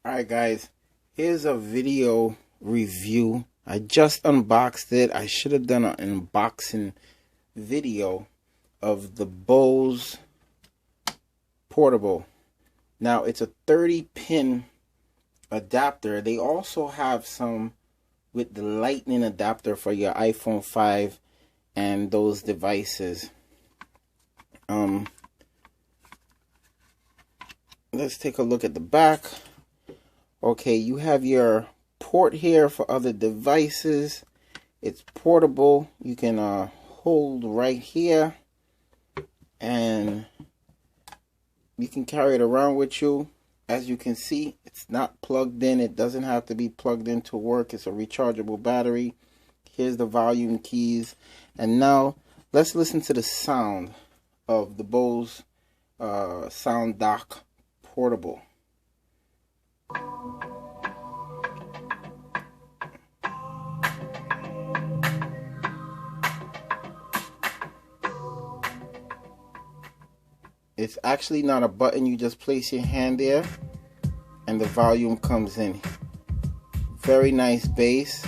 Alright guys, here's a video review. I just unboxed it. I should have done an unboxing video of the Bose portable. Now it's a 30-pin adapter. They also have some with the lightning adapter for your iPhone 5 and those devices. Let's take a look at the back. Okay, you have your port here for other devices. It's portable. You can hold right here and you can carry it around with you. As you can see, it's not plugged in. It doesn't have to be plugged in to work. It's a rechargeable battery. Here's the volume keys. And now let's listen to the sound of the Bose Sound Dock Portable. It's actually not a button. You just place your hand there and the volume comes in. Very nice bass.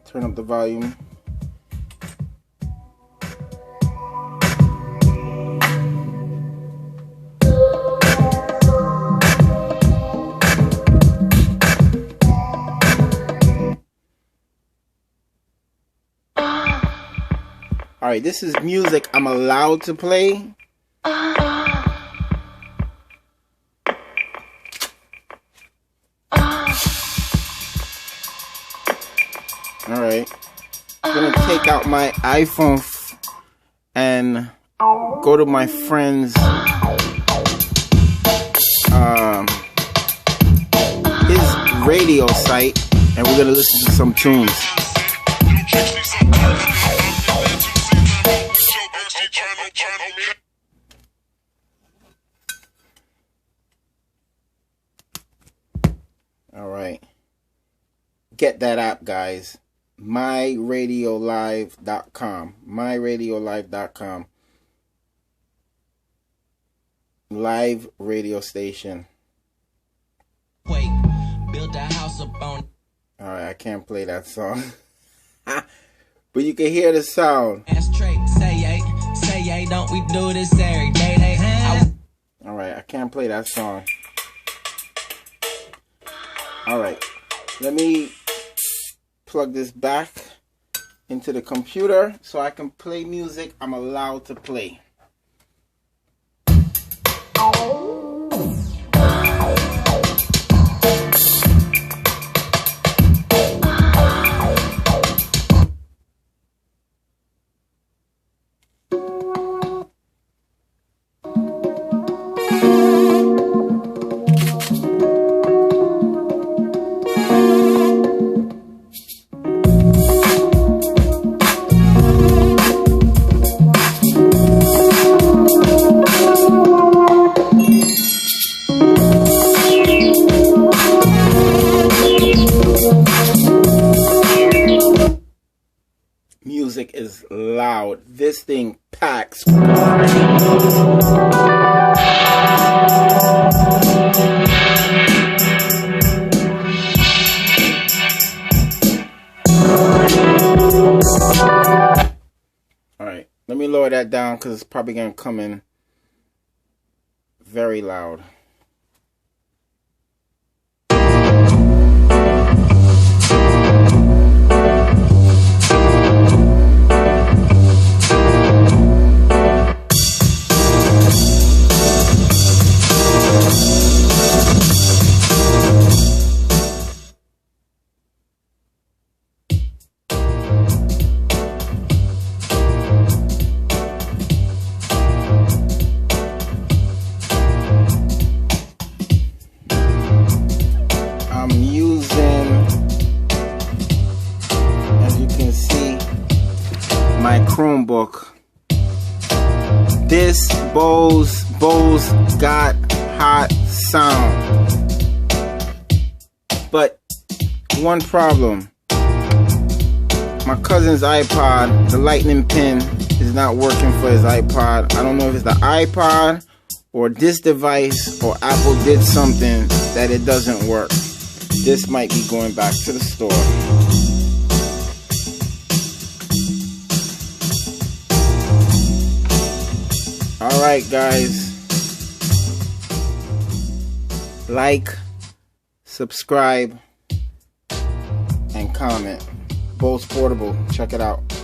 Turn up the volume. Alright, this is music I'm allowed to play. Alright, I'm gonna take out my iPhone and go to my friend's his radio site, and we're gonna listen to some tunes. Alright, get that app, guys. myradiolive.com. myradiolive.com. Live radio station. Wait, build a house upon. Alright, I can't play that song. But you can hear the sound. Say don't we do this every day? Alright, I can't play that song. Alright, let me plug this back into the computer so I can play music I'm allowed to play. Music is loud. This thing packs. Alright, let me lower that down because it's probably going to come in very loud. My Chromebook. This Bose got hot sound, but one problem. My cousin's iPod, the lightning pin is not working for his iPod. I don't know if it's the iPod or this device or Apple did something that it doesn't work. This might be going back to the store. Alright guys, like, subscribe, and comment. Bose Portable, check it out.